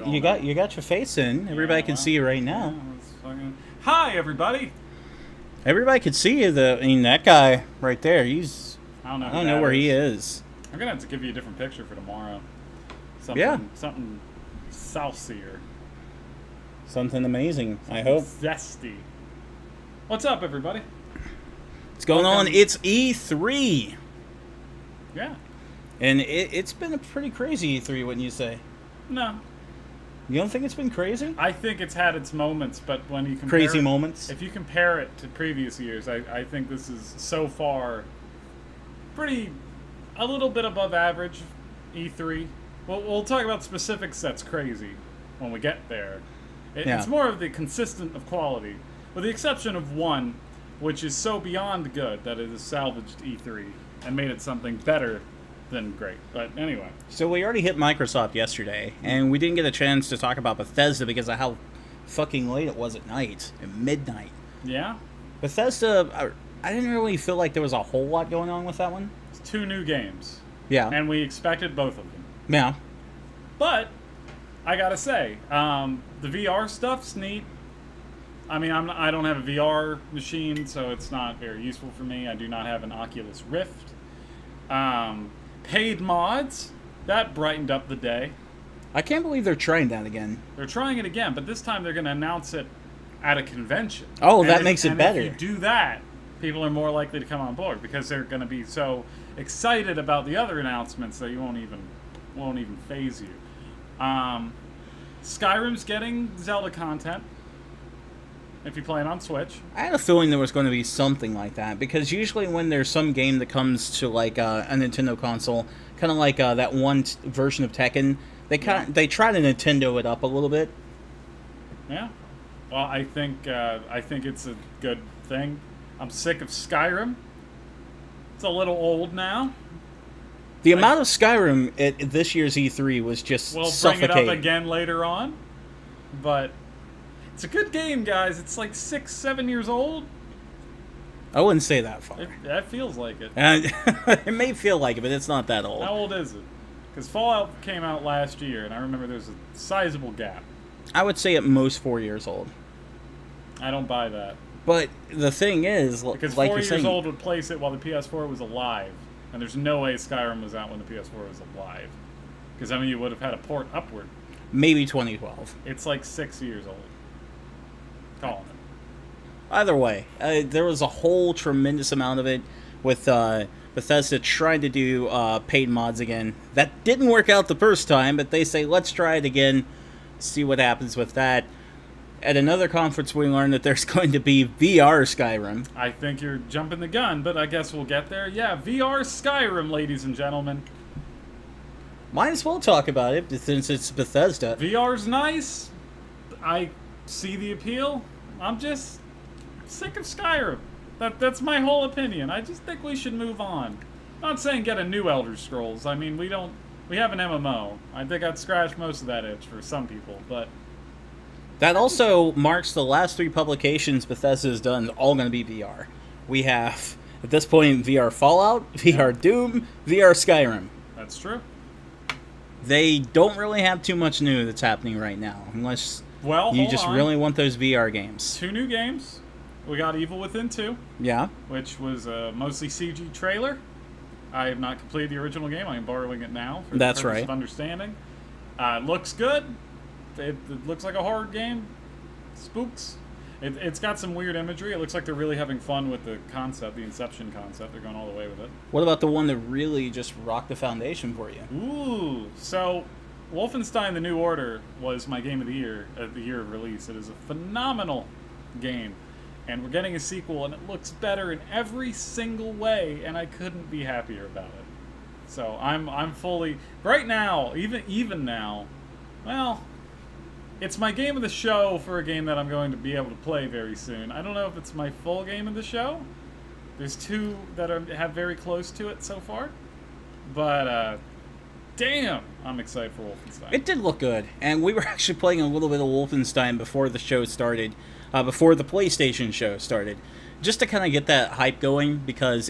you got your face in. Everybody can see you right now. Hi, everybody. Everybody can see you. That guy right there. I don't know where he is. I'm gonna have to give you a different picture for tomorrow. Something saucier. Something amazing. I hope. Zesty. What's up, everybody? What's going on? It's E3. Yeah. And it's been a pretty crazy E3, wouldn't you say? No. You don't think it's been crazy? I think it's had its moments, but when you compare crazy moments? If you compare it to previous years, I think this is so far a little bit above average E3. We'll talk about specifics that's crazy when we get there. It's more of the consistent of quality, with the exception of one, which is so beyond good that it has salvaged E3 and made it something better than great. But anyway. So we already hit Microsoft yesterday, and we didn't get a chance to talk about Bethesda because of how fucking late it was at night, at midnight. Yeah? Bethesda, I didn't really feel like there was a whole lot going on with that one. It's 2 new games. Yeah. And we expected both of them. Yeah. But, I gotta say, the VR stuff's neat. I mean, I don't have a VR machine, so it's not very useful for me. I do not have an Oculus Rift. Paid mods, that brightened up the day. I can't believe they're trying that again. They're trying it again, but this time they're going to announce it at a convention. Oh, that makes it better. If you do that, people are more likely to come on board because they're going to be so excited about the other announcements that you won't even faze you. Skyrim's getting Zelda content if you play it on Switch. I had a feeling there was going to be something like that, because usually when there's some game that comes to like a Nintendo console, kind of like that one version of Tekken, they try to Nintendo it up a little bit. Yeah. Well, I think it's a good thing. I'm sick of Skyrim. It's a little old now. The amount of Skyrim at this year's E3 was just suffocating. We'll bring it up again later on, but it's a good game, guys. It's like 6-7 years old. I wouldn't say that far. That feels like it. It may feel like it, but it's not that old. How old is it? Because Fallout came out last year, and I remember there was a sizable gap. I would say at most 4 years old. I don't buy that. But the thing is, because like 4 you're years saying, old would place it while the PS4 was alive, and there's no way Skyrim was out when the PS4 was alive. Because I mean, you would have had a port upward. Maybe 2012. It's like 6 years old. Calling it. Either way, there was a whole tremendous amount of it with Bethesda trying to do paid mods again. That didn't work out the first time, but they say, let's try it again, see what happens with that. At another conference, we learned that there's going to be VR Skyrim. I think you're jumping the gun, but I guess we'll get there. Yeah, VR Skyrim, ladies and gentlemen. Might as well talk about it, since it's Bethesda. VR's nice. I see the appeal. I'm just sick of Skyrim. That's my whole opinion. I just think we should move on. I'm not saying get a new Elder Scrolls. I mean, we have an MMO. I think I'd scratch most of that itch for some people, but that also marks the last 3 publications Bethesda has done, all going to be VR. We have, at this point, VR Fallout, VR Doom, VR Skyrim. That's true. They don't really have too much new that's happening right now, unless you just really want those VR games. 2 new games. We got Evil Within 2. Yeah. Which was a mostly CG trailer. I have not completed the original game. I am borrowing it now for the purpose of understanding. It looks good. It looks like a horror game. Spooks. It's got some weird imagery. It looks like they're really having fun with the concept, the Inception concept. They're going all the way with it. What about the one that really just rocked the foundation for you? Ooh. So, Wolfenstein The New Order was my game of the year at the year of release. It is a phenomenal game. And we're getting a sequel, and it looks better in every single way, and I couldn't be happier about it. So I'm fully right now, even now. Well, it's my game of the show for a game that I'm going to be able to play very soon. I don't know if it's my full game of the show. There's 2 that have very close to it so far, but damn, I'm excited for Wolfenstein. It did look good, and we were actually playing a little bit of Wolfenstein before the show started. Before the PlayStation show started, just to kind of get that hype going, because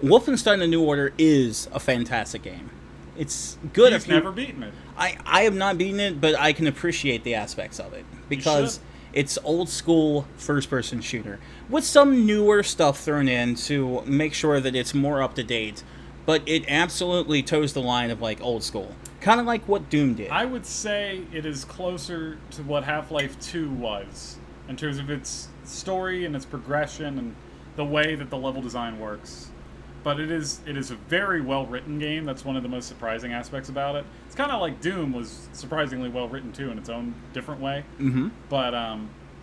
Wolfenstein: The New Order is a fantastic game. It's good. He's never beaten it. I have not beaten it, but I can appreciate the aspects of it because it's old school first person shooter with some newer stuff thrown in to make sure that it's more up to date. But it absolutely toes the line of like old school, kind of like what Doom did. I would say it is closer to what Half-Life 2 was in terms of its story and its progression and the way that the level design works. But it is a very well-written game. That's one of the most surprising aspects about it. It's kind of like Doom was surprisingly well-written, too, in its own different way. Mm-hmm. But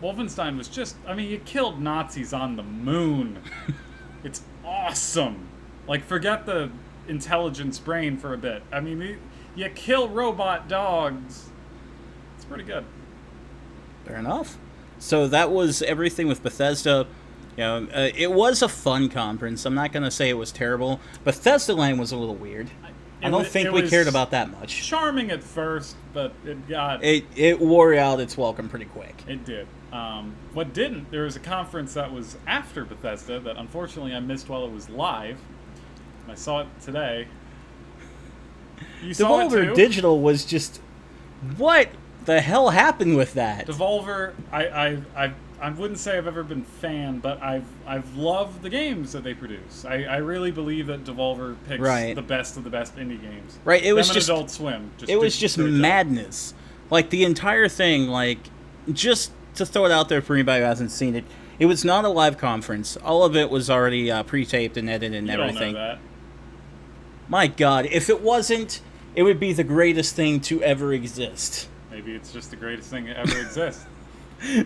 Wolfenstein was just... I mean, you killed Nazis on the moon. It's awesome. Like, forget the intelligence brain for a bit. I mean, you kill robot dogs. It's pretty good. Fair enough. So that was everything with Bethesda. You know, it was a fun conference. I'm not going to say it was terrible. Bethesda Land was a little weird. I don't think we cared about that much. Charming at first, but it got... It wore out its welcome pretty quick. It did. What didn't, there was a conference that was after Bethesda that unfortunately I missed while it was live. I saw it today. You saw it Devolver too? Digital was just... What the hell happened with that? Devolver, I wouldn't say I've ever been a fan, but I've loved the games that they produce. I really believe that Devolver picks the best of the best indie games. Right, it was just Adult Swim. It was just madness. Like the entire thing, like just to throw it out there for anybody who hasn't seen it, it was not a live conference. All of it was already pre-taped and edited and everything. Don't know that. My God, if it wasn't, it would be the greatest thing to ever exist. Maybe it's just the greatest thing to ever exist.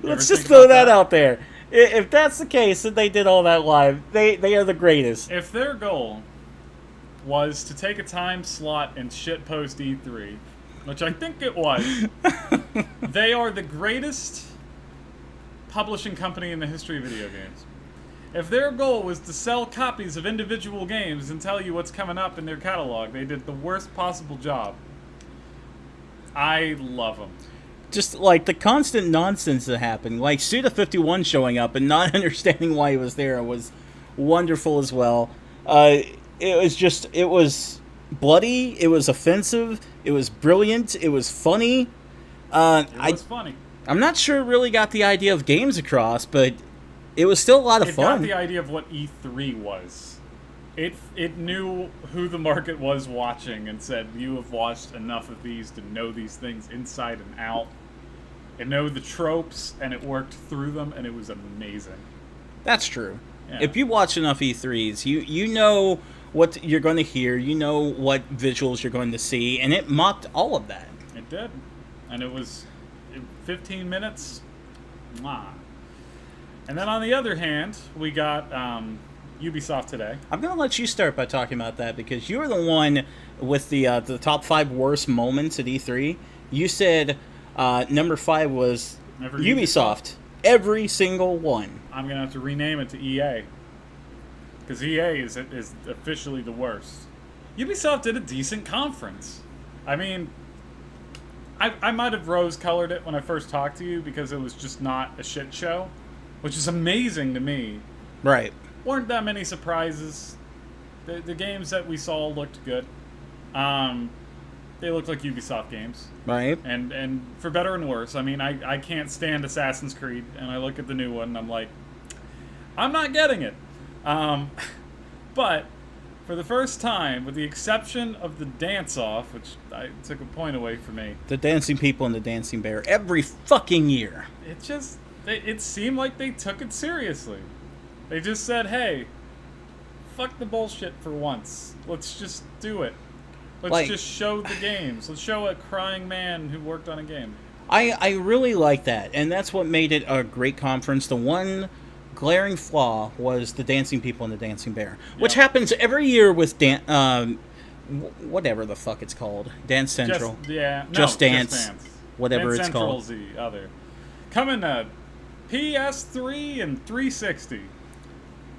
Let's just throw that out there. If that's the case, that they did all that live, they are the greatest. If their goal was to take a time slot and shitpost E3, which I think it was, they are the greatest publishing company in the history of video games. If their goal was to sell copies of individual games and tell you what's coming up in their catalog, they did the worst possible job. I love them. Just like the constant nonsense that happened, like Suda51 showing up and not understanding why he was there was wonderful as well. It was bloody, it was offensive, it was brilliant, it was funny. It was funny. I'm not sure it really got the idea of games across, but it was still a lot of fun. It got the idea of what E3 was. It knew who the market was watching and said, you have watched enough of these to know these things inside and out. It know the tropes, and it worked through them, and it was amazing. That's true. Yeah. If you watch enough E3s, you know what you're going to hear, you know what visuals you're going to see, and it mocked all of that. It did. And it was 15 minutes. Mwah. And then on the other hand, we got Ubisoft today. I'm going to let you start by talking about that because you were the one with the top 5 worst moments at E3. You said number 5 was Ubisoft. Every single one. I'm going to have to rename it to EA. Because EA is officially the worst. Ubisoft did a decent conference. I mean, I might have rose-colored it when I first talked to you because it was just not a shit show, which is amazing to me. Right. Weren't that many surprises. The games that we saw looked good. They looked like Ubisoft games. Right. And for better and worse. I mean, I can't stand Assassin's Creed, and I look at the new one, and I'm like, I'm not getting it. But for the first time, with the exception of the dance-off, which I took a point away from me. The Dancing People and the Dancing Bear every fucking year. It seemed like they took it seriously. They just said, hey, fuck the bullshit for once. Let's just do it. Let's just show the games. Let's show a crying man who worked on a game. I really like that, and that's what made it a great conference. The one glaring flaw was the Dancing People and the Dancing Bear, which happens every year with whatever the fuck it's called. Dance Central. Just Dance. Whatever Dance it's called. Central's the other. Coming to PS3 and 360.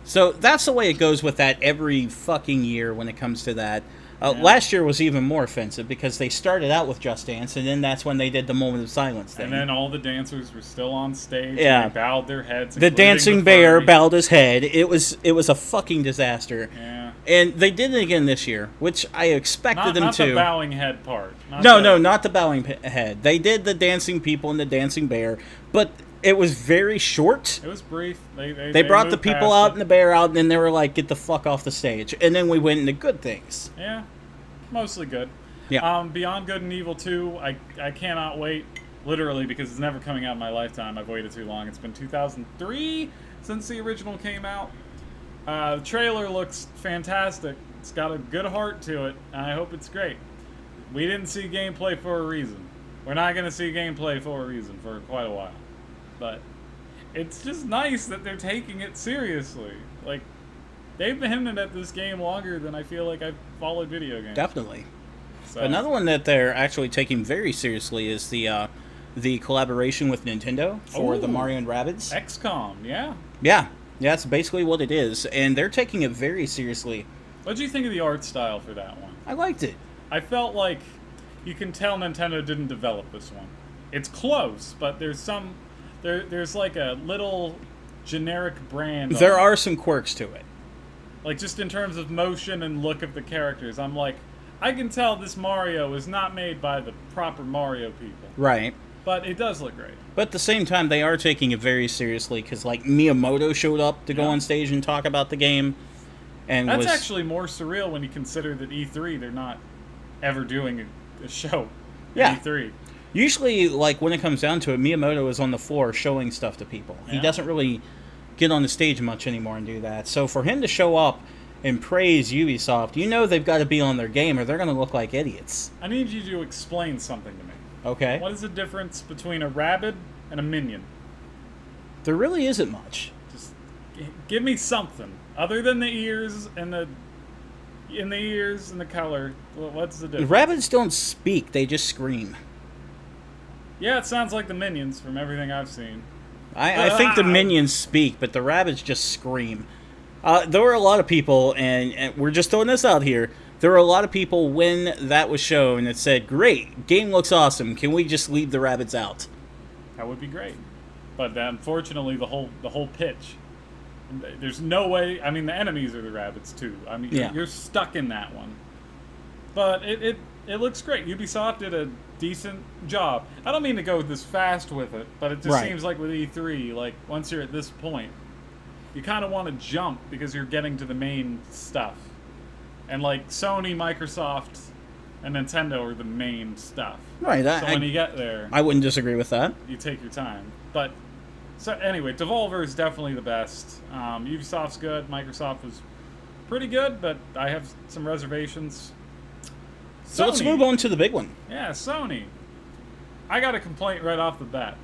So that's the way it goes with that every fucking year when it comes to that. Last year was even more offensive because they started out with Just Dance, and then that's when they did the Moment of Silence thing. And then all the dancers were still on stage. Yeah. And they bowed their heads. The Dancing Bear bowed his head. It was a fucking disaster. Yeah. And they did it again this year, which I expected them Not to. the bowing head part. No, not the bowing head. They did the dancing people and the dancing bear, but it was very short. It was brief. They brought the moved people past out it. and the bear out, and then they were like, "Get the fuck off the stage." And then we went into good things. Yeah, mostly good. Yeah. Beyond Good and Evil 2, I cannot wait, literally, because it's never coming out in my lifetime. I've waited too long. It's been 2003 since the original came out. The trailer looks fantastic. It's got a good heart to it, and I hope it's great. We didn't see gameplay for a reason. We're not going to see gameplay for a reason for quite a while. But it's just nice that they're taking it seriously. Like, they've been hinting at this game longer than I feel like I've followed video games. Definitely. So, Another one that they're actually taking very seriously is the collaboration with Nintendo for the Ooh. Mario and Rabbids. XCOM, yeah. Yeah, that's basically what it is, and they're taking it very seriously. What did you think of the art style for that one? I liked it. I felt like you can tell Nintendo didn't develop this one. It's close, but there's like a little generic brand. There on it. are some quirks to it. Like, just in terms of motion and look of the characters, I'm like, I can tell this Mario is not made by the proper Mario people. Right. But it does look great. But at the same time, they are taking it very seriously because, like, Miyamoto showed up to go Yeah. on stage and talk about the game, and That's was actually more surreal when you consider that E3, they're not ever doing a show at Yeah. E3. usually, like, when it comes down to it, Miyamoto is on the floor showing stuff to people. He Yeah. doesn't really get on the stage much anymore and do that. So for him to show up and praise Ubisoft, you know they've got to be on their game or they're going to look like idiots. I need you to explain something to me. Okay? What is the difference between a rabbit and a minion? There really isn't much. Just give me something other than the ears and the ears and the color. What's the difference? Rabbits don't speak, they just scream. Yeah, it sounds like the minions from everything I've seen. I think the minions speak, but the rabbits just scream. There were a lot of people, and we're just throwing this out here, there were a lot of people when that was shown that said, "Great, game looks awesome, can we just leave the rabbits out?" That would be great. But unfortunately, the whole pitch. There's no way. I mean, the enemies are the rabbits too. I mean, Yeah. you're stuck in that one. But it looks great. Ubisoft did a decent job. I don't mean to go this fast with it, but it just Right. seems like with E3, like once you're at this point, you kind of want to jump because you're getting to the main stuff. And like Sony, Microsoft, and Nintendo are the main stuff. Right, So when you get there, I wouldn't disagree with that. you take your time. But so anyway, Devolver is definitely the best. Ubisoft's good. Microsoft was pretty good, but I have some reservations. So let's Sony. move on to the big one. Yeah, Sony. I got a complaint right off the bat,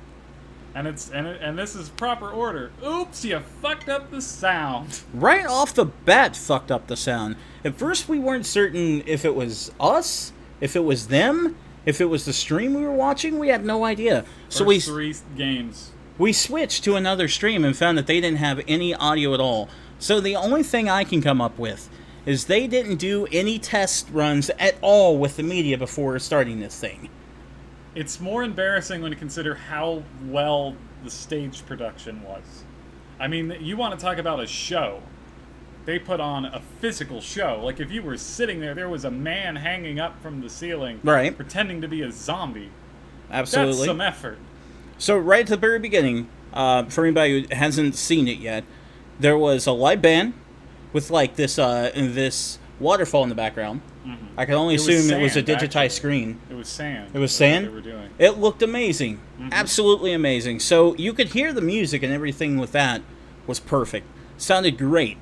and and this is proper order. Oops, you fucked up the sound. Right off the bat, fucked up the sound. At first, we weren't certain if it was us, if it was them, if it was the stream we were watching. We had no idea. So First 3 games. we switched to another stream and found that they didn't have any audio at all. So the only thing I can come up with is they didn't do any test runs at all with the media before starting this thing. It's more embarrassing when you consider how well the stage production was. I mean, you want to talk about a show. They put on a physical show. Like, if you were sitting there was a man hanging up from the ceiling, Right. pretending to be a zombie. Absolutely. That's some effort. So right at the very beginning, for anybody who hasn't seen it yet, there was a live band with like this waterfall in the background. I can only It was assume it was a sand, digitized actually. screen. It was sand. It was That's what sand? They were doing. It looked amazing. Absolutely amazing. So you could hear the music and everything with that was perfect. Sounded great.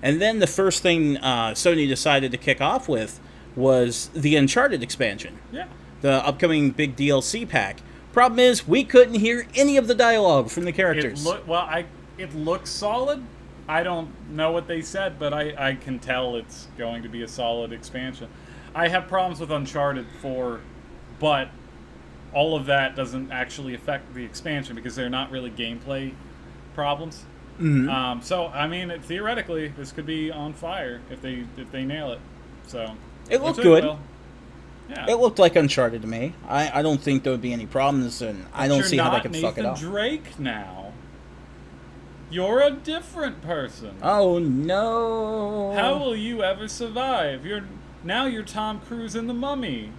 And then the first thing Sony decided to kick off with was the Uncharted expansion, Yeah. the upcoming big DLC pack. Problem is, we couldn't hear any of the dialogue from the characters. It looks solid. I don't know what they said, but I can tell it's going to be a solid expansion. I have problems with Uncharted 4, but all of that doesn't actually affect the expansion because they're not really gameplay problems. So I mean, theoretically, this could be on fire if they nail it. So It looked which good. will. Yeah. It looked like Uncharted to me. I don't think there would be any problems, and I don't You're see how they not could Nathan fuck it up. Drake now. You're a different person. Oh no! How will you ever survive? You're Tom Cruise in The Mummy.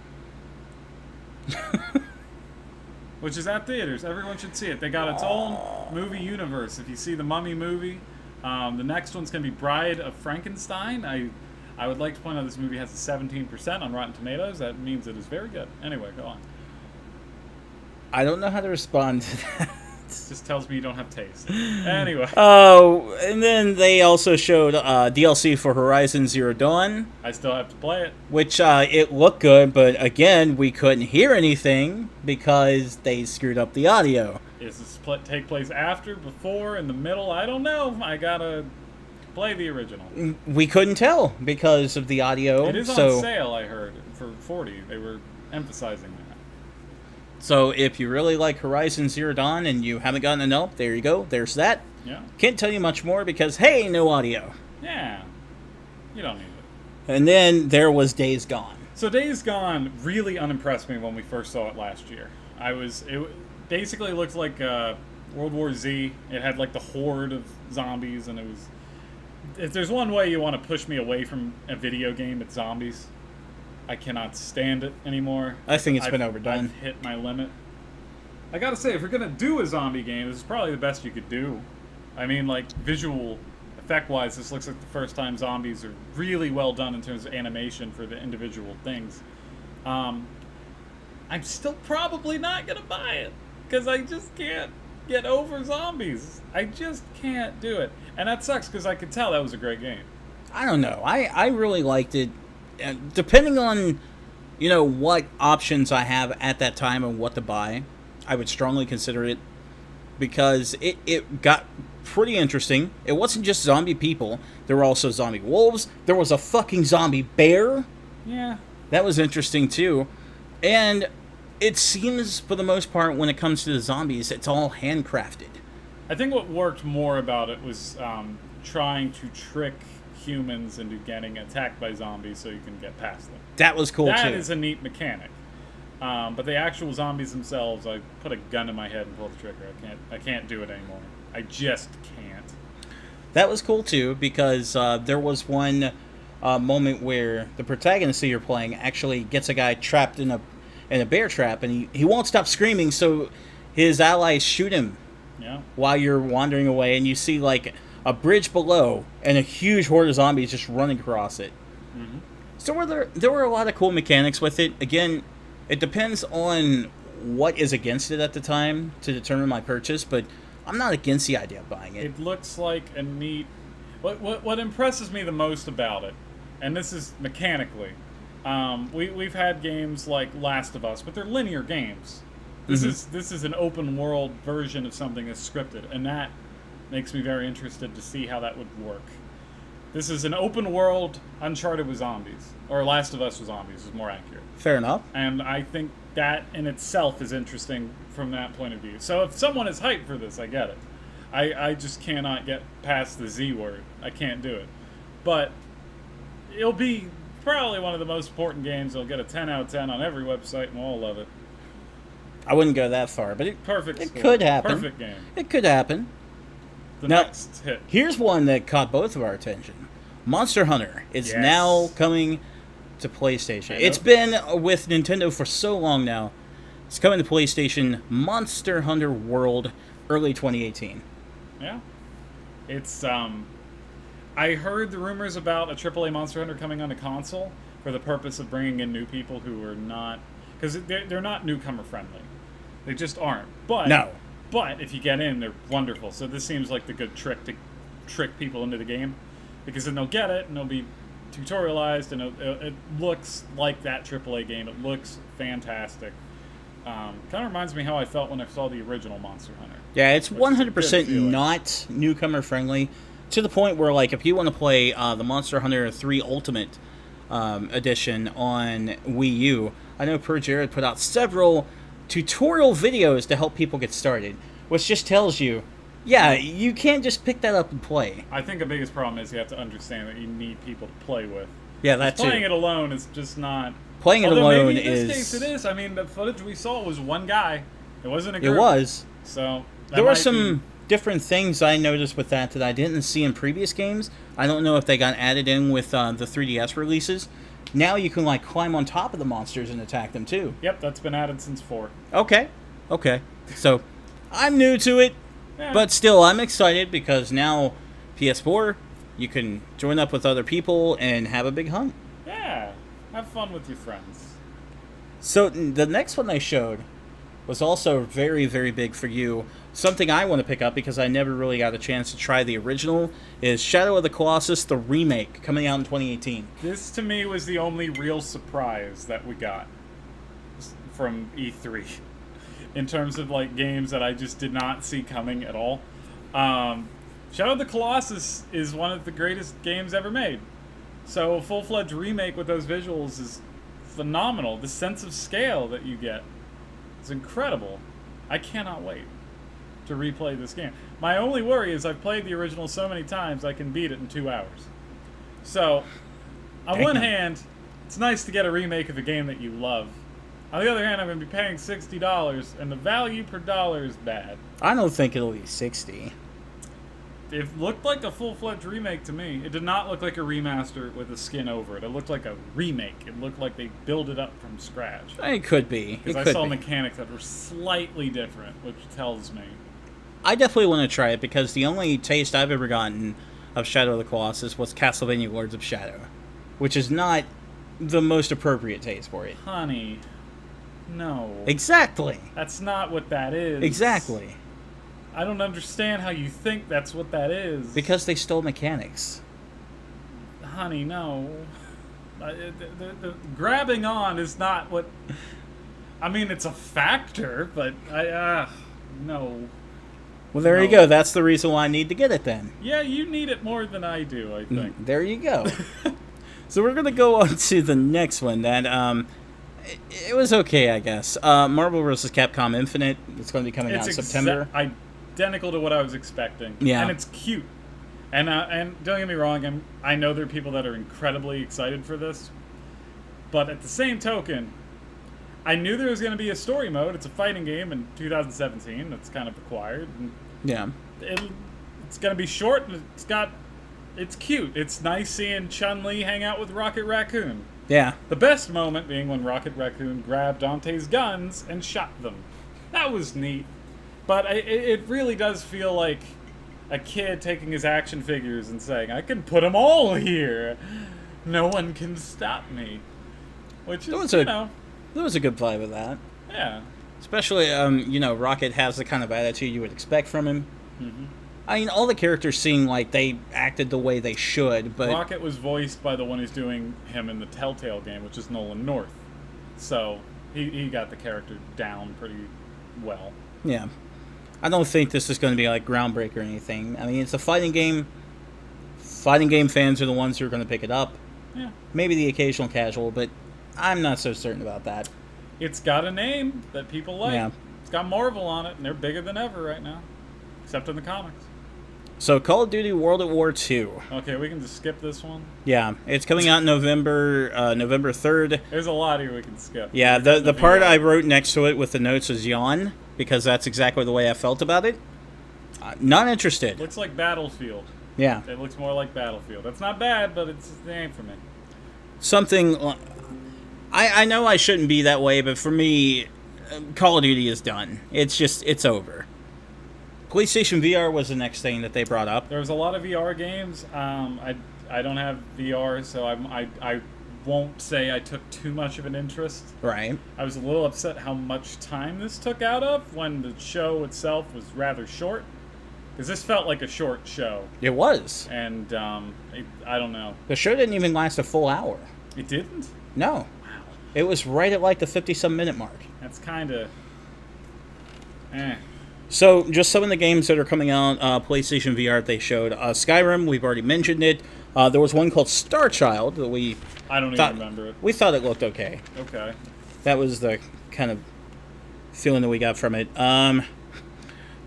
Which is at theaters. Everyone should see it. They got its own movie universe. If you see the Mummy movie, the next one's going to be Bride of Frankenstein. I would like to point out this movie has a 17% on Rotten Tomatoes. That means it is very good. Anyway, go on. I don't know how to respond to that. Just tells me you don't have taste. Anyway. Oh, and then they also showed DLC for Horizon Zero Dawn. I still have to play it. Which it looked good, but again, we couldn't hear anything because they screwed up the audio. Is this take place after, before, in the middle? I don't know. I gotta play the original. We couldn't tell because of the audio. It is on sale, I heard, for $40. They were emphasizing that. So if you really like Horizon Zero Dawn and you haven't gotten enough, there you go. There's that. Yeah. Can't tell you much more because, hey, no audio. Yeah. You don't need it. And then there was Days Gone. So Days Gone really unimpressed me when we first saw it last year. It basically looked like World War Z. It had like the horde of zombies, and it was... If there's one way you want to push me away from a video game, it's zombies. I cannot stand it anymore. I think it's been overdone. I've hit my limit. I gotta say, if you're gonna do a zombie game, this is probably the best you could do. I mean, like, visual effect-wise, this looks like the first time zombies are really well done in terms of animation for the individual things. I'm still probably not gonna buy it, because I just can't get over zombies. I just can't do it. And that sucks, because I could tell that was a great game. I don't know. I really liked it. Depending on, what options I have at that time and what to buy, I would strongly consider it because it got pretty interesting. It wasn't just zombie people. There were also zombie wolves. There was a fucking zombie bear. Yeah. That was interesting too. And it seems, for the most part, when it comes to the zombies, it's all handcrafted. I think what worked more about it was trying to trick humans into getting attacked by zombies so you can get past them. That was cool too. That is a neat mechanic. But the actual zombies themselves, I put a gun in my head and pull the trigger. I can't do it anymore. I just can't. That was cool too because there was one moment where the protagonist that you're playing actually gets a guy trapped in a bear trap, and he won't stop screaming, so his allies shoot him. Yeah. While you're wandering away, and you see like a bridge below and a huge horde of zombies just running across it. Mm-hmm. So there were a lot of cool mechanics with it. Again, it depends on what is against it at the time to determine my purchase, but I'm not against the idea of buying it. It looks like a neat... What impresses me the most about it, and this is mechanically, we've had games like Last of Us, but they're linear games. This is an open world version of something that's scripted, and that makes me very interested to see how that would work. This is an open world Uncharted with zombies, or Last of Us with zombies is more accurate. Fair enough. And I think that in itself is interesting from that point of view. So if someone is hyped for this, I get it. I just cannot get past the Z word. I can't do it. But it'll be probably one of the most important games. It'll get a 10 out of 10 on every website, and we'll all love it. I wouldn't go that far, but it Perfect. could happen. Perfect game. It could happen. The Now, next hit. Here's one that caught both of our attention. Monster Hunter is Yes. now coming to PlayStation. I know. It's been with Nintendo for so long now. It's coming to PlayStation. Monster Hunter World, early 2018. Yeah. It's, I heard the rumors about a AAA Monster Hunter coming on a console for the purpose of bringing in new people who are not... Because they're not newcomer friendly. They just aren't. But No. But if you get in, they're wonderful. So this seems like the good trick to trick people into the game. Because then they'll get it, and they'll be tutorialized, and it looks like that AAA game. It looks fantastic. Kind of reminds me how I felt when I saw the original Monster Hunter. Yeah, it's Which is a 100% good feeling. not newcomer friendly, to the point where, like, if you want to play the Monster Hunter 3 Ultimate Edition on Wii U, I know Per Jared put out several tutorial videos to help people get started, which just tells you, yeah, you can't just pick that up and play. I think the biggest problem is you have to understand that you need people to play with. Yeah, that's Playing it. it alone is just not... Playing it Although alone maybe in is... this case it is. I mean, the footage we saw was one guy. It wasn't a It group. was. So... that There were might some different things I noticed with that I didn't see in previous games. I don't know if they got added in with the 3DS releases. Now you can like climb on top of the monsters and attack them too. Yep, that's been added since 4. Okay. So I'm new to it, Yeah. but still I'm excited because now PS4 you can join up with other people and have a big hunt. Yeah, have fun with your friends. So the next one they showed was also very, very big for you. Something I want to pick up because I never really got a chance to try the original is Shadow of the Colossus, the remake, coming out in 2018. This, to me, was the only real surprise that we got from E3 in terms of like games that I just did not see coming at all. Shadow of the Colossus is one of the greatest games ever made. So a full-fledged remake with those visuals is phenomenal. The sense of scale that you get is incredible. I cannot wait to replay this game. My only worry is I've played the original so many times I can beat it in 2 hours. So, on one hand, it's nice to get a remake of a game that you love. On the other hand, I'm going to be paying $60, and the value per dollar is bad. I don't think it'll be 60. It looked like a full-fledged remake to me. It did not look like a remaster with a skin over it. It looked like a remake. It looked like they built it up from scratch. It could be. Because I saw mechanics that were slightly different, which tells me. I definitely want to try it because the only taste I've ever gotten of Shadow of the Colossus was Castlevania Lords of Shadow, which is not the most appropriate taste for it. Honey, no. Exactly. That's not what that is. Exactly. I don't understand how you think that's what that is. Because they stole mechanics. Honey, no. The grabbing on is not what... I mean, it's a factor, but no. Well, there you go. That's the reason why I need to get it then. Yeah, you need it more than I do, I think. There you go. So we're going to go on to the next one. That it was okay, I guess. Marvel vs. Capcom Infinite. It's going to be coming out in September. Identical to what I was expecting. Yeah. And it's cute. And don't get me wrong, I know there are people that are incredibly excited for this. But at the same token, I knew there was going to be a story mode. It's a fighting game in 2017. That's kind of required. And yeah. It's going to be short, and it's cute. It's nice seeing Chun-Li hang out with Rocket Raccoon. Yeah. The best moment being when Rocket Raccoon grabbed Dante's guns and shot them. That was neat. But it really does feel like a kid taking his action figures and saying, I can put them all here. No one can stop me. Which is, there was a good vibe of that. Yeah. Especially, Rocket has the kind of attitude you would expect from him. Mm-hmm. I mean, all the characters seem like they acted the way they should, but... Rocket was voiced by the one who's doing him in the Telltale game, which is Nolan North. So, he got the character down pretty well. Yeah. I don't think this is going to be, like, groundbreaker or anything. I mean, it's a fighting game. Fighting game fans are the ones who are going to pick it up. Yeah. Maybe the occasional casual, but I'm not so certain about that. It's got a name that people like. Yeah. It's got Marvel on it, and they're bigger than ever right now. Except in the comics. So, Call of Duty World at War II. Okay, we can just skip this one. Yeah, it's coming out in November 3rd. There's a lot here we can skip. Yeah, the part I wrote next to it with the notes is yawn, because that's exactly the way I felt about it. Not interested. Looks like Battlefield. Yeah. It looks more like Battlefield. That's not bad, but it ain't for me. Something... I know I shouldn't be that way, but for me, Call of Duty is done. It's over. PlayStation VR was the next thing that they brought up. There was a lot of VR games. I don't have VR, so I won't say I took too much of an interest. Right. I was a little upset how much time this took out of when the show itself was rather short. Because this felt like a short show. It was. And I don't know. The show didn't even last a full hour. It didn't? No. Wow. It was right at like the 50-some minute mark. That's kind of... So, just some of the games that are coming out, PlayStation VR they showed. Skyrim, we've already mentioned it. There was one called Star Child that I don't even remember it. We thought it looked okay. Okay. That was the kind of feeling that we got from it.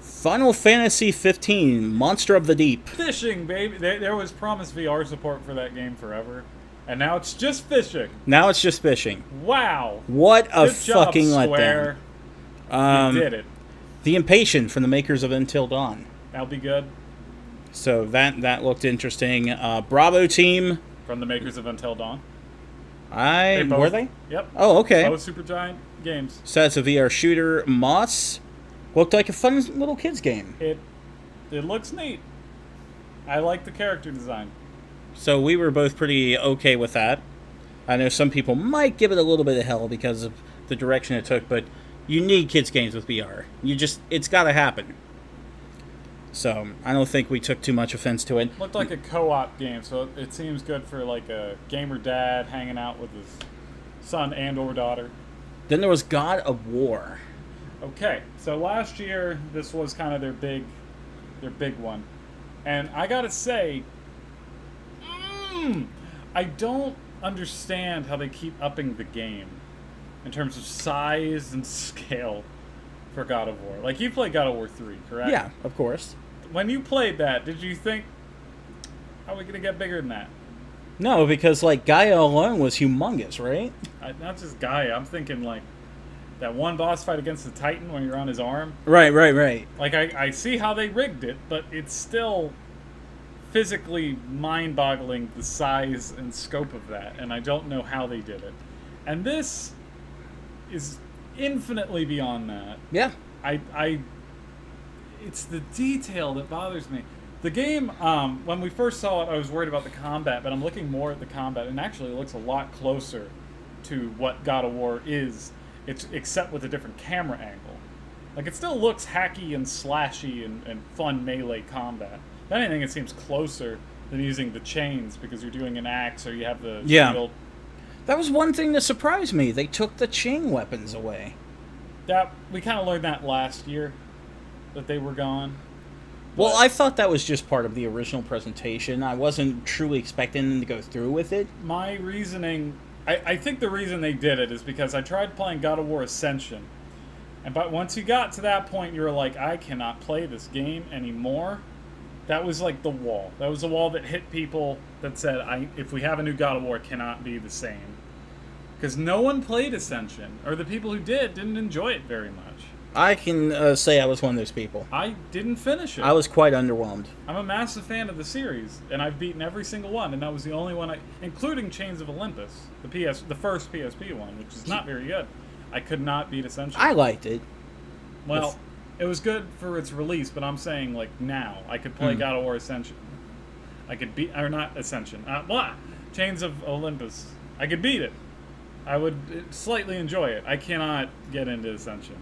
Final Fantasy 15, Monster of the Deep. Fishing, baby. There was promised VR support for that game forever. And now it's just fishing. Now it's just fishing. Wow. What a Good job, fucking Square. letdown. You did it. The Impatient from the makers of Until Dawn. That'll be good. So that looked interesting. Bravo Team. From the makers of Until Dawn. Were they? Yep. Oh, okay. Both Supergiant games. So that's a VR shooter. Moss looked like a fun little kids game. It looks neat. I like the character design. So we were both pretty okay with that. I know some people might give it a little bit of hell because of the direction it took, but you need kids games with VR. It's got to happen. So I don't think we took too much offense to it. Looked like a co-op game, so it seems good for like a gamer dad hanging out with his son and or daughter. Then there was God of War. Okay, so last year this was kind of their big one, and I gotta say, I don't understand how they keep upping the game in terms of size and scale for God of War. Like, you played God of War 3, correct? Yeah, of course. When you played that, did you think, how are we gonna get bigger than that? No, because like Gaia alone was humongous, right? Not just Gaia. I'm thinking like that one boss fight against the Titan when you're on his arm. Right. Like, I see how they rigged it, but it's still physically mind-boggling, the size and scope of that, and I don't know how they did it. And this is infinitely beyond that. Yeah. It's the detail that bothers me. The game, when we first saw it, I was worried about the combat, but I'm looking more at the combat, and actually it looks a lot closer to what God of War is, except with a different camera angle. Like, it still looks hacky and slashy and fun melee combat. If anything, it seems closer than using the chains because you're doing an axe or you have the shield. That was one thing that surprised me. They took the chain weapons away. We kind of learned that last year, that they were gone. Well, I thought that was just part of the original presentation. I wasn't truly expecting them to go through with it. My reasoning, I think the reason they did it is because I tried playing God of War Ascension, but once you got to that point, you were like, I cannot play this game anymore. That was like the wall. That was the wall that hit people that said, if we have a new God of War, it cannot be the same. Because no one played Ascension, or the people who didn't enjoy it very much. I can say I was one of those people. I didn't finish it. I was quite underwhelmed. I'm a massive fan of the series, and I've beaten every single one, and that was the only one including Chains of Olympus, the first PSP one, which is not very good. I could not beat Ascension. I liked it. Well, it was good for its release, but I'm saying, like, now I could play God of War Ascension. I could beat, or not Ascension, Chains of Olympus. I could beat it. I would slightly enjoy it. I cannot get into Ascension.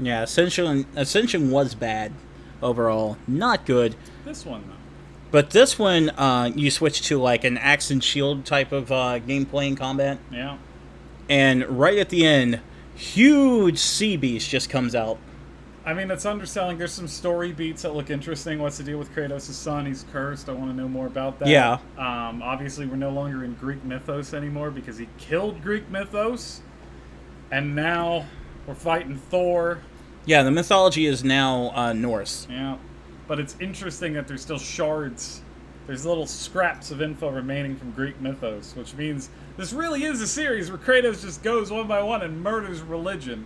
Yeah, Ascension was bad overall. Not good. This one, though. But this one, you switch to like an axe and shield type of gameplay and combat. Yeah. And right at the end, huge sea beast just comes out. I mean, it's underselling. There's some story beats that look interesting. What's the deal with Kratos' son? He's cursed. I want to know more about that. Yeah. Obviously, we're no longer in Greek mythos anymore because he killed Greek mythos. And now we're fighting Thor. Yeah, the mythology is now Norse. Yeah. But it's interesting that there's still shards. There's little scraps of info remaining from Greek mythos, which means this really is a series where Kratos just goes one by one and murders religion.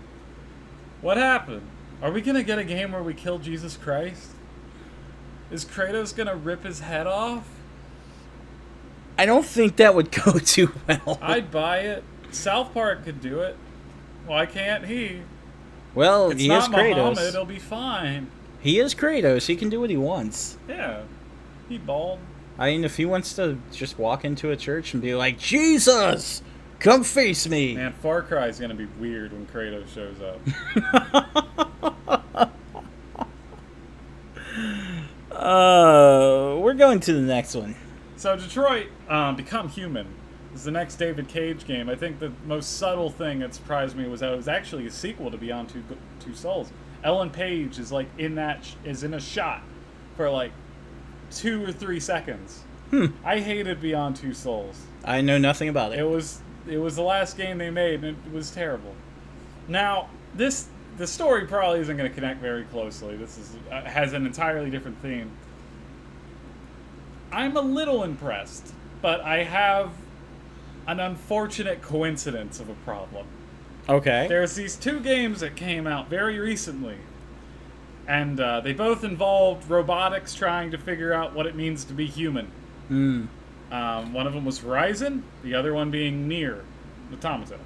What happened? Are we going to get a game where we kill Jesus Christ? Is Kratos going to rip his head off? I don't think that would go too well. I'd buy it. South Park could do it. Why can't he? Well, it's he not is Kratos. Muhammad, it'll be fine. He is Kratos. He can do what he wants. Yeah. He bald. I mean, if he wants to just walk into a church and be like, Jesus, come face me. Man, Far Cry is going to be weird when Kratos shows up. We're going to the next one. So Detroit Become Human is the next David Cage game. I think the most subtle thing that surprised me was that it was actually a sequel to Beyond Two Souls. Ellen Page is like in a shot for like 2 or 3 seconds. I hated Beyond Two Souls. I know nothing about it. It was the last game they made, and it was terrible. Now the story probably isn't going to connect very closely. This has an entirely different theme. I'm a little impressed, but I have an unfortunate coincidence of a problem. Okay. There's these 2 games that came out very recently, And they both involved robotics trying to figure out what it means to be human. One of them was Horizon, the other one being Nier Automata.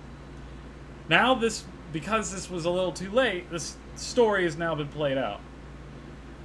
Now because this was a little too late, this story has now been played out.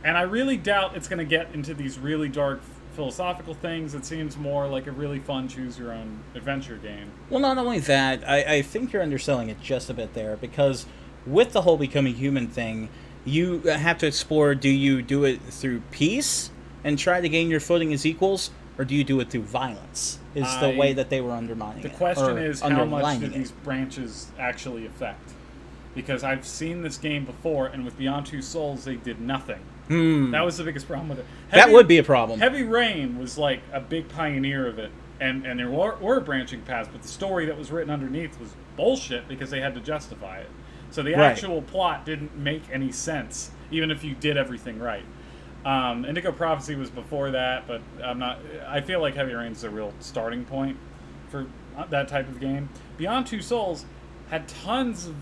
And I really doubt it's going to get into these really dark philosophical things. It seems more like a really fun choose-your-own-adventure game. Well, not only that, I think you're underselling it just a bit there, because with the whole becoming human thing, you have to explore, do you do it through peace and try to gain your footing as equals, or do you do it through violence, is the way that they were undermining it. The question is, how much do it. these branches actually affect? Because I've seen this game before, and with Beyond Two Souls, they did nothing. That was the biggest problem with it. That would be a problem. Heavy Rain was like a big pioneer of it, and there were branching paths, but the story that was written underneath was bullshit because they had to justify it. So the actual plot didn't make any sense, even if you did everything right. Indigo Prophecy was before that, but I feel like Heavy Rain is a real starting point for that type of game. Beyond Two Souls had tons of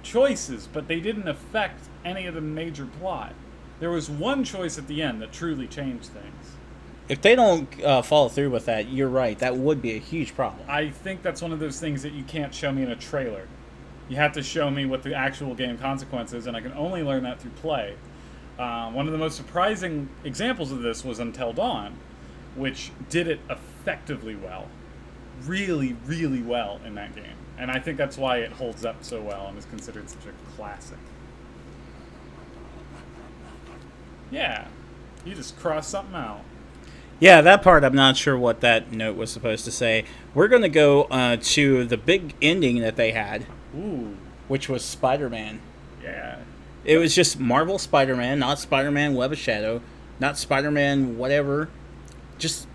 choices, but they didn't affect any of the major plot. There was one choice at the end that truly changed things. If they don't follow through with that, you're right. That would be a huge problem. I think that's one of those things that you can't show me in a trailer. You have to show me what the actual game consequence is, and I can only learn that through play. One of the most surprising examples of this was Until Dawn, which did it effectively well. Really, really well in that game. And I think that's why it holds up so well and is considered such a classic. Yeah, you just crossed something out. Yeah, that part, I'm not sure what that note was supposed to say. We're going to go to the big ending that they had, which was Spider-Man. Yeah. It was just Marvel Spider-Man, not Spider-Man Web of Shadow, not Spider-Man whatever, just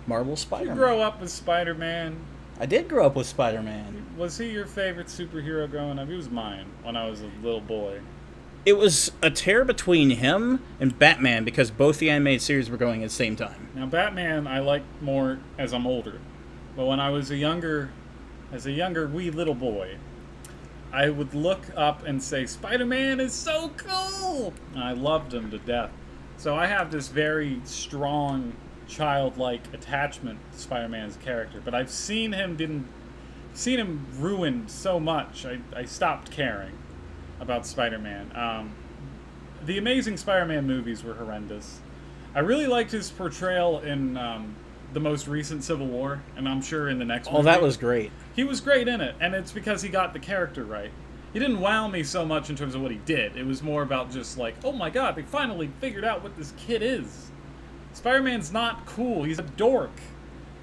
Marvel Spider-Man. You grow up with Spider-Man. I did grow up with Spider-Man. Was he your favorite superhero growing up? He was mine when I was a little boy. It was a tear between him and Batman because both the animated series were going at the same time. Now, Batman I like more as I'm older. But when I was a younger wee little boy, I would look up and say, Spider-Man is so cool! And I loved him to death. So I have this very strong, childlike attachment to Spider-Man as a character. But I've seen him ruined so much, I stopped caring about Spider-Man. The Amazing Spider-Man movies were horrendous. I really liked his portrayal in the most recent Civil War, and I'm sure in the next movie. Oh, that was great. He was great in it, and it's because he got the character right. He didn't wow me so much in terms of what he did. It was more about just like, oh my god, they finally figured out what this kid is. Spider-Man's not cool. He's a dork.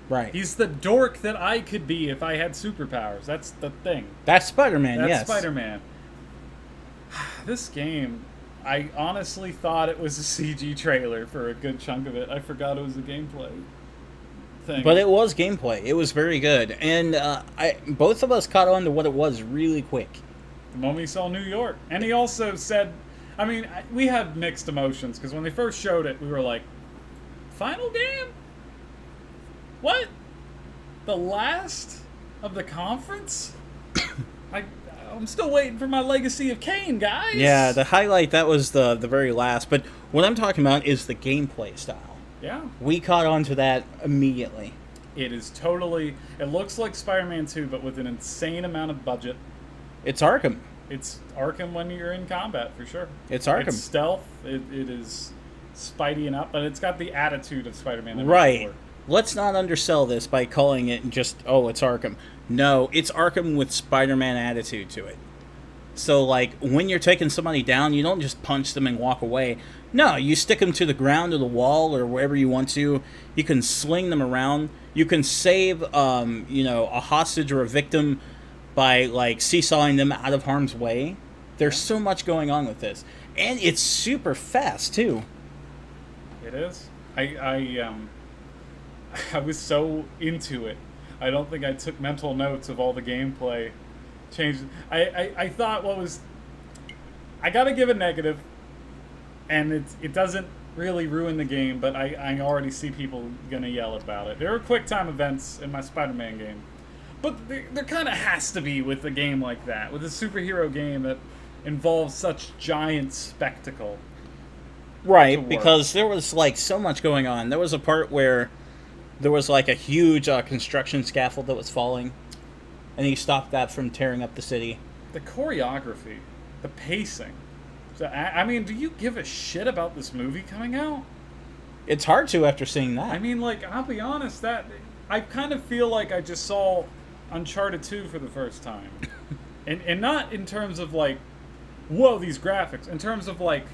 Right. He's the dork that I could be if I had superpowers. That's the thing. That's Spider-Man, yes. That's Spider-Man. This game, I honestly thought it was a CG trailer for a good chunk of it. I forgot it was a gameplay thing. But it was gameplay. It was very good. And both of us caught on to what it was really quick. The moment we saw New York. And he also said, I mean, we had mixed emotions, because when they first showed it, we were like, final game? What? The last of the conference? I'm still waiting for my Legacy of Kain, guys. Yeah, the highlight, that was the very last. But what I'm talking about is the gameplay style. Yeah. We caught on to that immediately. It is totally... It looks like Spider-Man 2, but with an insane amount of budget. It's Arkham. It's Arkham when you're in combat, for sure. It's Arkham. It's stealth. It is Spidey and up, but it's got the attitude of Spider-Man. Right. Let's not undersell this by calling it just, oh, it's Arkham. No, it's Arkham with Spider-Man attitude to it. So, like, when you're taking somebody down, you don't just punch them and walk away. No, you stick them to the ground or the wall or wherever you want to. You can sling them around. You can save, a hostage or a victim by, like, seesawing them out of harm's way. There's so much going on with this. And it's super fast, too. It is. I was so into it. I don't think I took mental notes of all the gameplay changes. I thought what was... I gotta give a negative, and it doesn't really ruin the game, but I already see people gonna yell about it. There are quick time events in my Spider-Man game, but there kind of has to be with a game like that, with a superhero game that involves such giant spectacle. Right, work. because there was like so much going on. There was a part where there was like a huge construction scaffold that was falling, and he stopped that from tearing up the city. The choreography, the pacing. So, I mean, do you give a shit about this movie coming out? It's hard to after seeing that. I mean, like, I'll be honest, that I kind of feel like I just saw Uncharted 2 for the first time. And not in terms of, like, whoa, these graphics. In terms of, like,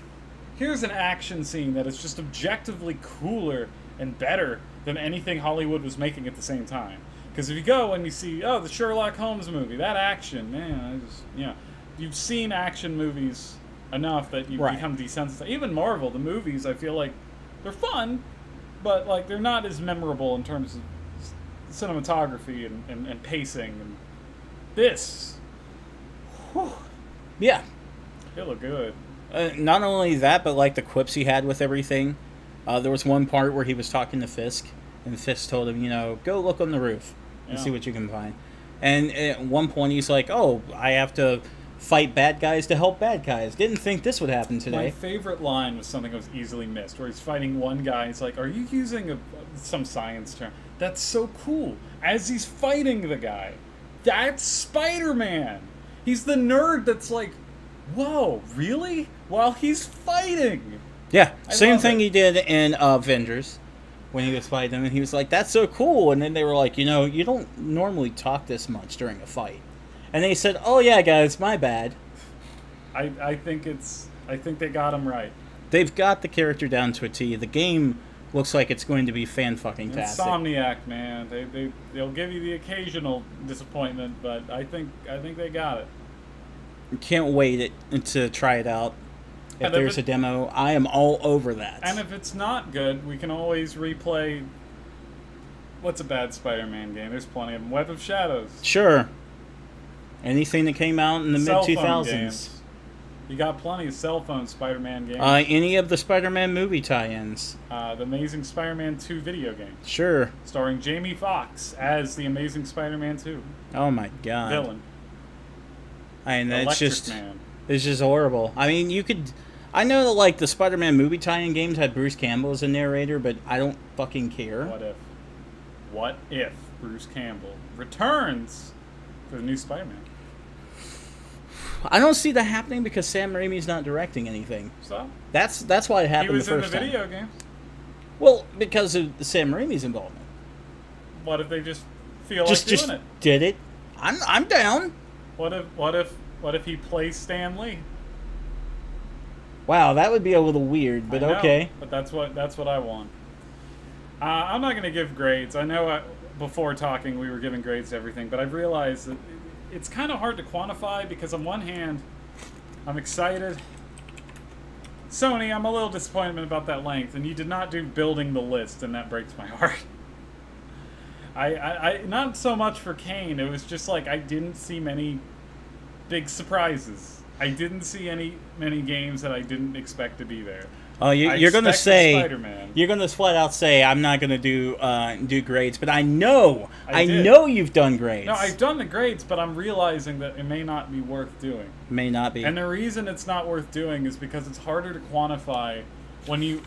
here's an action scene that is just objectively cooler and better than anything Hollywood was making at the same time. Because if you go and you see, oh, the Sherlock Holmes movie, that action, man, you've seen action movies enough that you become desensitized. Even Marvel, the movies, I feel like they're fun, but like they're not as memorable in terms of cinematography and pacing. And this, whew, yeah. it looked good. Not only that, but like the quips he had with everything. There was one part where he was talking to Fisk, and Fisk told him, go look on the roof and see what you can find. And at one point he's like, oh, I have to fight bad guys to help bad guys. Didn't think this would happen today. My favorite line was something that was easily missed, where he's fighting one guy. He's like, are you using some science term? That's so cool. As he's fighting the guy, that's Spider-Man. He's the nerd that's like, whoa, really? While he's fighting. Yeah, I same love thing it. he did in Avengers when he was fighting them, and he was like, that's so cool. And then they were like, you don't normally talk this much during a fight. And they said, oh yeah, guys, my bad. I think they got him right. They've got the character down to a T. The game looks like it's going to be fan-fucking-tastic. Insomniac, man. They'll give you the occasional disappointment, but I think they got it. Can't wait to try it out. If And if there's it- a demo, I am all over that. And if it's not good, we can always replay. What's a bad Spider-Man game? There's plenty of them. Web of Shadows. Sure. Anything that came out in the Cell phone mid-2000s. games. You got plenty of cell phone Spider-Man games. Any of the Spider-Man movie tie-ins. The Amazing Spider-Man 2 video game, Sure. starring Jamie Foxx as the Amazing Spider-Man 2 Oh my god. villain. I mean, it's Electric just Man. it's just horrible. I mean, you could. I know that like the Spider-Man movie tie-in games had Bruce Campbell as a narrator, but I don't fucking care. What if Bruce Campbell returns for the new Spider-Man? I don't see that happening because Sam Raimi's not directing anything. So That's why it he happened was the in the first time. video games. Well, because of Sam Raimi's involvement. What if they just feel Just like doing it? did it. I'm down. What if he plays Stan Lee? Wow, that would be a little weird, but I know, okay. But that's what I want. I'm not going to give grades. I know before talking we were giving grades to everything, but I've realized that it's kind of hard to quantify because on one hand, I'm excited. Sony, I'm a little disappointed about that length, and you did not do building the list, and that breaks my heart. I not so much for Kane. It was just like I didn't see many big surprises. I didn't see many games that I didn't expect to be there. Oh, you're going to expected say Spider-Man. you're going to flat out say I'm not going to do grades, but I know I did. know you've done grades. No, I've done the grades, but I'm realizing that it may not be worth doing. May not be. And the reason it's not worth doing is because it's harder to quantify when you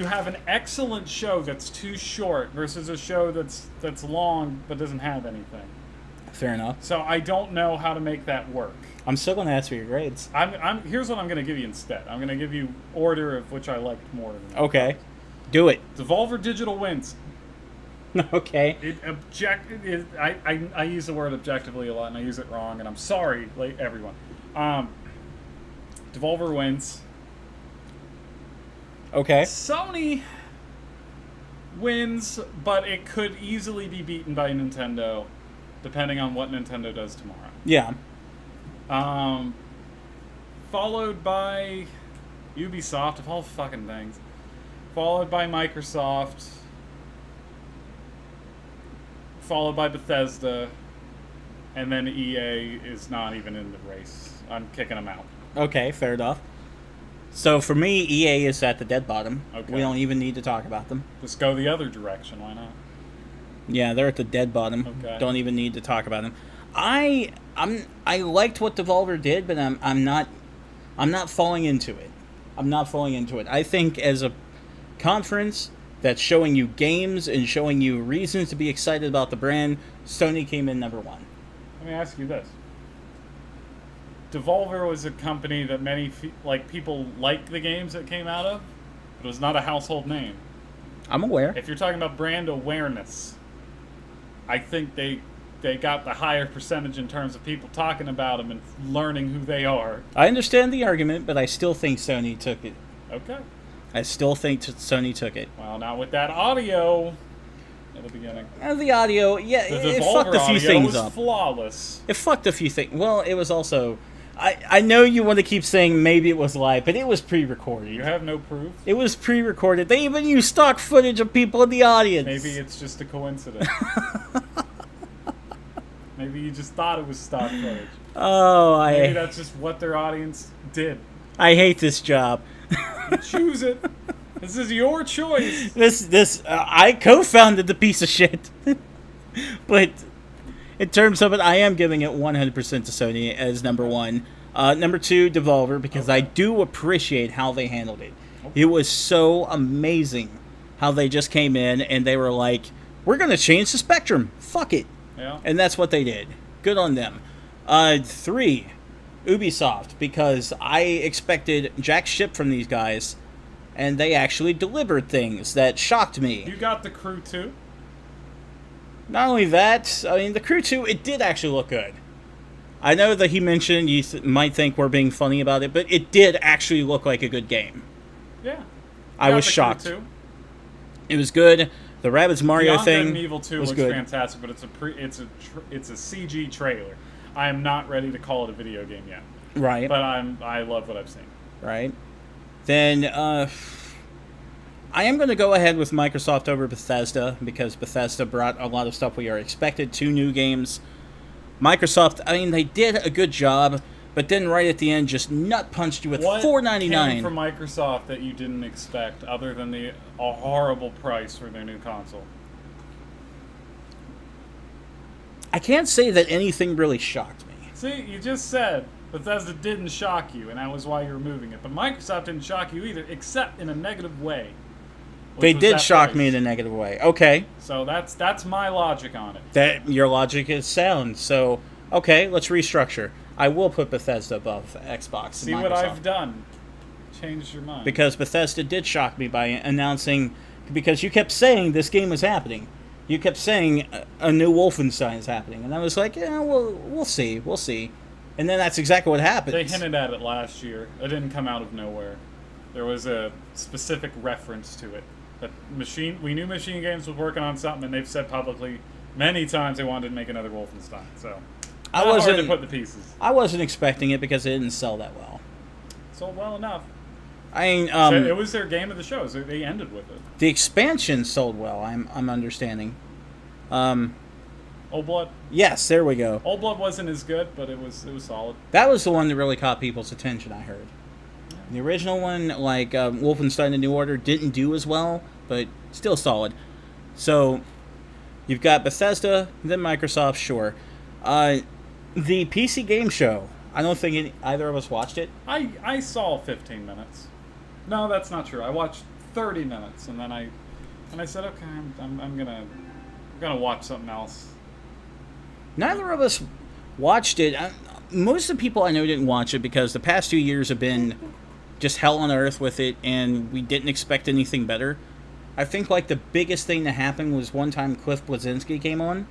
have an excellent show that's too short versus a show that's long but doesn't have anything. Fair enough. So I don't know how to make that work. I'm still going to ask for your grades. Here's what I'm going to give you instead. I'm going to give you order of which I liked more. Okay. Do it. Devolver Digital wins. Okay. I use the word objectively a lot, and I use it wrong, and I'm sorry, like everyone. Devolver wins. Okay. Sony wins, but it could easily be beaten by Nintendo, depending on what Nintendo does tomorrow. Yeah. Followed by Ubisoft, of all fucking things. Followed by Microsoft. Followed by Bethesda. And then EA is not even in the race. I'm kicking them out. Okay, fair enough. So for me, EA is at the dead bottom. Okay. We don't even need to talk about them. Just go the other direction, why not? Yeah, they're at the dead bottom. Okay. Don't even need to talk about them. I liked what Devolver did, but I'm not falling into it. I'm not falling into it. I think as a conference that's showing you games and showing you reasons to be excited about the brand, Sony came in number one. Let me ask you this. Devolver was a company that many people like the games that came out of, but it was not a household name. I'm aware. If you're talking about brand awareness, I think they got the higher percentage in terms of people talking about them and learning who they are. I understand the argument, but I still think Sony took it. Okay. I still think Sony took it. Well, now with that audio at the beginning. The audio, yeah, The it Devolver fucked a few audio things was up. flawless. It fucked a few things. Well, it was also... I know you want to keep saying maybe it was live, but it was pre-recorded. You have no proof? It was pre-recorded. They even used stock footage of people in the audience. Maybe it's just a coincidence. Maybe you just thought it was stock footage. Oh, Maybe that's just what their audience did. I hate this job. You choose it. This is your choice. I co-founded the piece of shit. But in terms of it, I am giving it 100% to Sony as number one. Number two, Devolver, because I do appreciate how they handled it. It was so amazing how they just came in and they were like, we're going to change the spectrum. Fuck it. Yeah. And that's what they did. Good on them. Three, Ubisoft, because I expected jack shit from these guys, and they actually delivered things that shocked me. You got The Crew 2? Not only that, I mean, The Crew 2, it did actually look good. I know that he mentioned you might think we're being funny about it, but it did actually look like a good game. Yeah. I was shocked. It was good. The Rabbids Mario Beyond thing Good and Evil 2 was looks good. fantastic, but it's a CG trailer. I am not ready to call it a video game yet, Right. but I love what I've seen. Right. Then I am going to go ahead with Microsoft over Bethesda because Bethesda brought a lot of stuff we are expected. 2 new games. Microsoft, I mean, they did a good job, but then right at the end just nut punched you with What $4.99. came from Microsoft that you didn't expect, other than a horrible price for their new console? I can't say that anything really shocked me. See, you just said Bethesda didn't shock you, and that was why you were moving it. But Microsoft didn't shock you either, except in a negative way. They did shock me in a negative way. Okay. So that's my logic on it. That your logic is sound. So, okay, let's restructure. I will put Bethesda above Xbox and See Microsoft. what I've done. Changed your mind. Because Bethesda did shock me by announcing, because you kept saying this game was happening. You kept saying a new Wolfenstein is happening, and I was like, yeah, we'll see. And then that's exactly what happened. They hinted at it last year. It didn't come out of nowhere. There was a specific reference to it. That we knew Machine Games was working on something, and they've said publicly many times they wanted to make another Wolfenstein. So I hard wasn't to put the pieces. I wasn't expecting it because it didn't sell that well. Sold well enough. I mean, So it was their game of the show. So they ended with it. the expansion sold well. I'm understanding. Old Blood. Yes, there we go. Old Blood wasn't as good, but it was solid. That was the one that really caught people's attention, I heard. The original one, like Wolfenstein The New Order, didn't do as well, but still solid. So, you've got Bethesda, then Microsoft, sure. The PC Game Show, I don't think either of us watched it. I saw 15 minutes. No, that's not true. I watched 30 minutes, and then I said, okay, I'm gonna watch something else. Neither of us watched it. Most of the people I know didn't watch it because the past 2 years have been just hell on earth with it, and we didn't expect anything better. I think like the biggest thing that happened was one time Cliff Bleszinski came on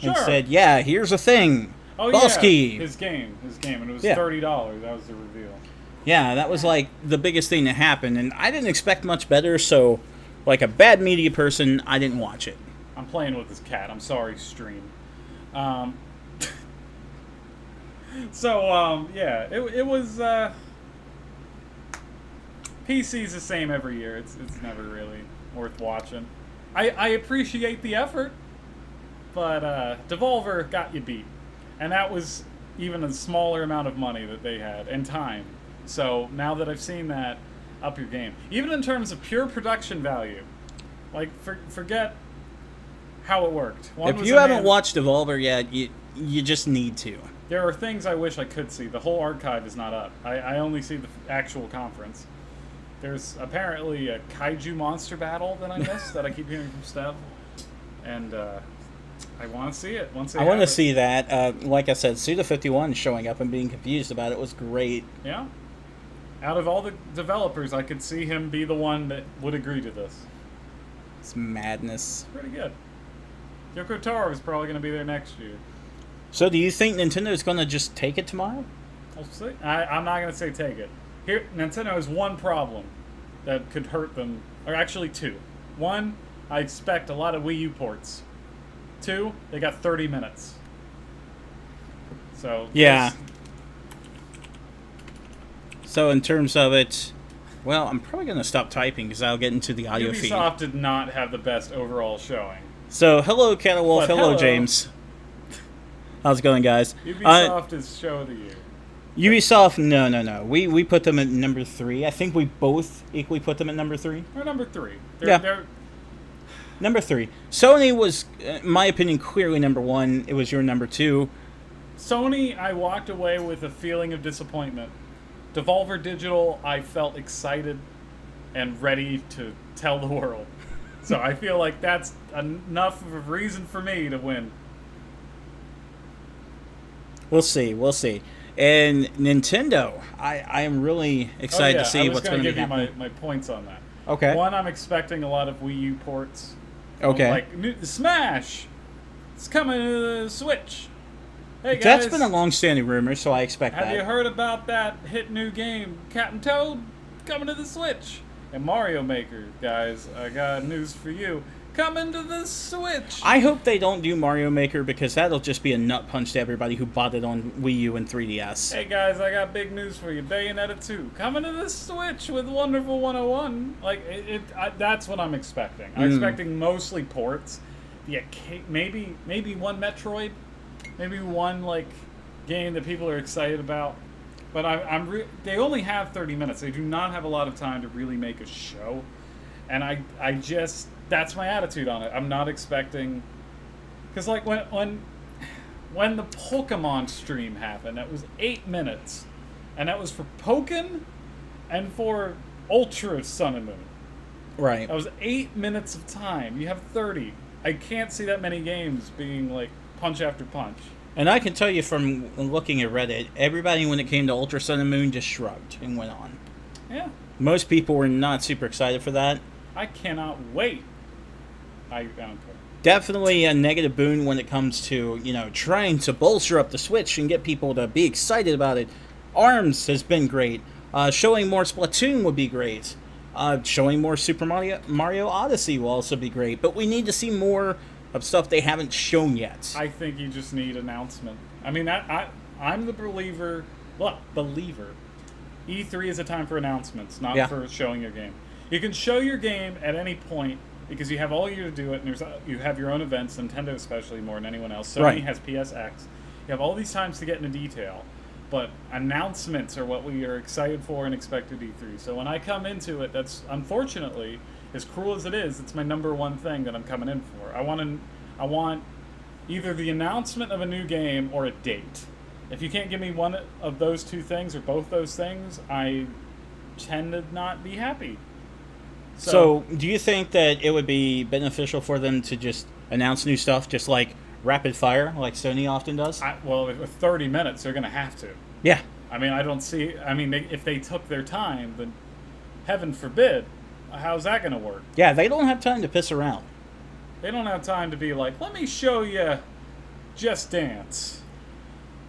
and Sure. said, "Yeah, here's the thing, Oh Ballsky." yeah, his game, and it was Yeah. $30. That was the reveal. Yeah, that was like the biggest thing that happened, and I didn't expect much better. So, like a bad media person, I didn't watch it. I'm playing with this cat. I'm sorry, stream. Yeah, it was. PC's the same every year. It's never really worth watching. I appreciate the effort, but Devolver got you beat, and that was even a smaller amount of money that they had and time. So now that I've seen that, up your game. Even in terms of pure production value, like forget how it worked. If you haven't watched Devolver yet, you just need to. There are things I wish I could see. The whole archive is not up. I only see the actual conference. There's apparently a kaiju monster battle that I missed that I keep hearing from Steph. And I want to see it. I want to see that. Like I said, Suda51 showing up and being confused about it was great. Yeah. Out of all the developers, I could see him be the one that would agree to this. It's madness. Pretty good. Yoko Taro is probably going to be there next year. So do you think Nintendo's going to just take it tomorrow? We'll see. I'm not going to say take it. Here, Nintendo has one problem that could hurt them, or actually two. One, I expect a lot of Wii U ports. Two, they got 30 minutes. So yeah. So in terms of it, well, I'm probably going to stop typing because I'll get into the audio feed. Ubisoft did not have the best overall showing. So hello, Catawolf. But hello, James. How's it going, guys? Ubisoft is show of the year. Ubisoft, no. We put them at number 3. I think we both equally put them at number 3. Or number 3. They're number 3. Sony was, in my opinion, clearly number 1. It was your number 2. Sony, I walked away with a feeling of disappointment. Devolver Digital, I felt excited and ready to tell the world. So I feel like that's enough of a reason for me to win. We'll see. And Nintendo, I am really excited to see what's going to be happening. I was going to give you my points on that. Okay. One, I'm expecting a lot of Wii U ports. Okay. Like Smash, it's coming to the Switch. Hey guys, that's been a long-standing rumor, so I expect that. Have you heard about that hit new game, Captain Toad, coming to the Switch? And Mario Maker, guys, I got news for you. Coming to the Switch! I hope they don't do Mario Maker because that'll just be a nut punch to everybody who bought it on Wii U and 3DS. Hey guys, I got big news for you. Bayonetta 2 coming to the Switch with Wonderful 101. Like that's what I'm expecting. I'm expecting mostly ports. Yeah, maybe one Metroid, maybe one like game that people are excited about. But they only have 30 minutes. They do not have a lot of time to really make a show, and I just. That's my attitude on it. I'm not expecting, because like when the Pokemon stream happened, that was 8 minutes, and that was for Pokken and for Ultra Sun and Moon. Right. That was 8 minutes of time. You have 30. I can't see that many games being like punch after punch. And I can tell you from looking at Reddit, everybody when it came to Ultra Sun and Moon just shrugged and went on. Yeah. Most people were not super excited for that. I cannot wait. I don't care. Definitely a negative boon when it comes to, trying to bolster up the Switch and get people to be excited about it. ARMS has been great. Showing more Splatoon would be great. Showing more Super Mario Odyssey will also be great. But we need to see more of stuff they haven't shown yet. I think you just need announcement. I mean, I'm the believer. Look, E3 is a time for announcements, not for showing your game. You can show your game at any point because you have all year to do it, and you have your own events, Nintendo especially more than anyone else. Sony has PSX. You have all these times to get into detail, but announcements are what we are excited for and expect at E3. So when I come into it, that's unfortunately, as cruel as it is, it's my number one thing that I'm coming in for. I want either the announcement of a new game or a date. If you can't give me one of those two things or both those things, I tend to not be happy. So, do you think that it would be beneficial for them to just announce new stuff, just like rapid fire, like Sony often does? Well, with 30 minutes, they're going to have to. Yeah. I mean, if they took their time, then heaven forbid, how's that going to work? Yeah, they don't have time to piss around. They don't have time to be like, let me show you Just Dance.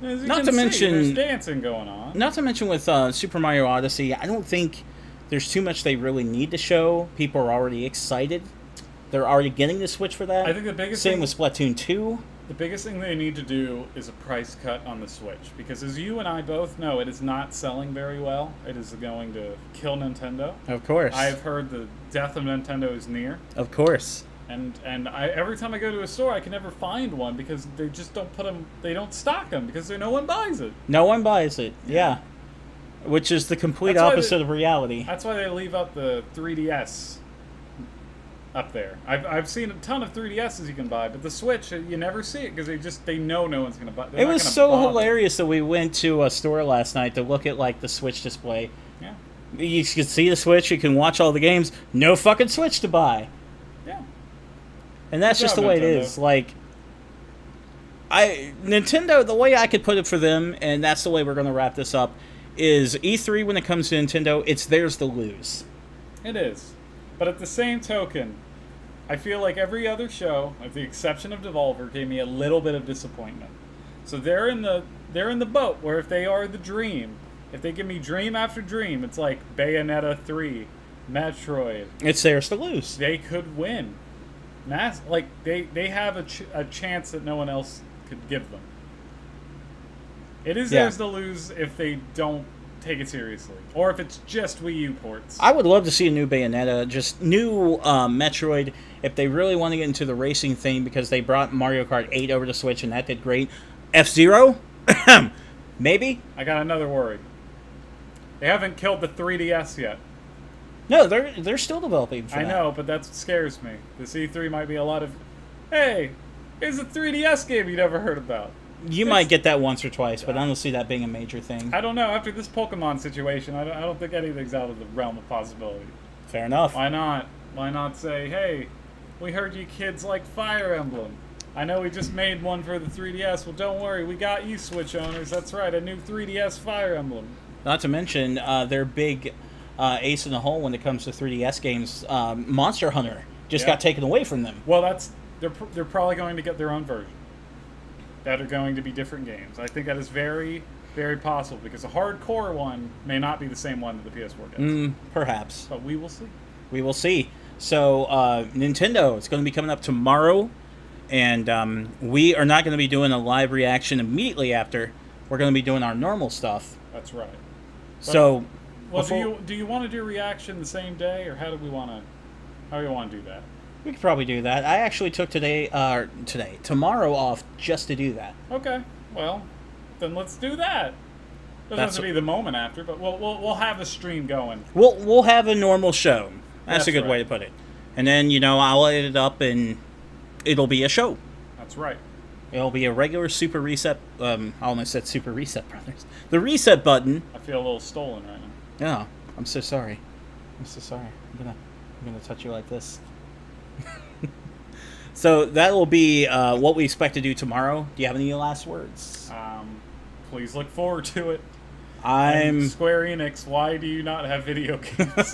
As you can see, there's dancing going on. Not to mention with Super Mario Odyssey, I don't think there's too much they really need to show. People are already excited. They're already getting the Switch for that. I think the biggest Same with Splatoon 2. The biggest thing they need to do is a price cut on the Switch. Because as you and I both know, it is not selling very well. It is going to kill Nintendo. Of course. I've heard the death of Nintendo is near. Of course. And every time I go to a store, I can never find one because they just don't put them. They don't stock them because no one buys it. No one buys it. Yeah. Which is the complete opposite of reality. That's why they leave out the 3DS. up there. I've seen a ton of 3DSs you can buy, but the Switch, you never see it because they know no one's going to buy. It was so hilarious that we went to a store last night to look at like the Switch display. Yeah. You can see the Switch, you can watch all the games. No fucking Switch to buy. Yeah. And that's Good just the job, way it Nintendo. is. Like, Nintendo, the way I could put it for them, and that's the way we're going to wrap this up, is E3 when it comes to Nintendo, it's theirs to lose. It is. But at the same token, I feel like every other show, with the exception of Devolver, gave me a little bit of disappointment. So they're in the boat where if they are the dream, if they give me dream after dream, it's like Bayonetta 3, Metroid. It's theirs to lose. They could win. Like they have a chance that no one else could give them. It is theirs to lose if they don't take it seriously, or if it's just Wii U ports. I would love to see a new Bayonetta, just new Metroid, if they really want to get into the racing thing, because they brought Mario Kart 8 over to Switch, and that did great. F-Zero? Maybe? I got another worry. They haven't killed the 3DS yet. No, they're still developing for I that. know, but that's what scares me. This E3 might be a lot of, hey, here's a 3DS game you never heard about. You might get that once or twice, but I don't see that being a major thing. I don't know. After this Pokemon situation, I don't think anything's out of the realm of possibility. Fair enough. Why not? Why not say, hey, we heard you kids like Fire Emblem. I know we just made one for the 3DS. Well, don't worry. We got you, Switch owners. That's right. A new 3DS Fire Emblem. Not to mention their big ace in the hole when it comes to 3DS games, Monster Hunter, just got taken away from them. Well, they're probably going to get their own version that are going to be different games. I think that is very, very possible, because a hardcore one may not be the same one that the PS4 gets. Perhaps. But we will see. We will see. So, Nintendo, it's going to be coming up tomorrow, and we are not going to be doing a live reaction immediately after. We're going to be doing our normal stuff. That's right. So, Well, before- do you want to do reaction the same day, or how do you want to do that? we could probably do that. I actually took tomorrow off just to do that. Okay. Well, then let's do that. Doesn't have to be the moment after, but we'll have a stream going. We'll have a normal show. That's a good right. way to put it. And then, I'll edit it up and it'll be a show. That's right. It'll be a regular Super Reset. I almost said Super Reset Brothers. The reset button. I feel a little stolen right now. Yeah, I'm so sorry. I'm so sorry. I'm gonna touch you like this. So that will be what we expect to do tomorrow. Do you have any last words? Please look forward to it. I'm And Square Enix, why do you not have video games?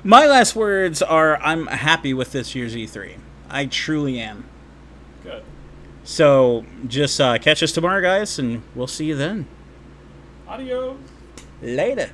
My last words are: I'm happy with this year's E3. I truly am. Good. So just catch us tomorrow, guys, and we'll see you then. Adios. Later.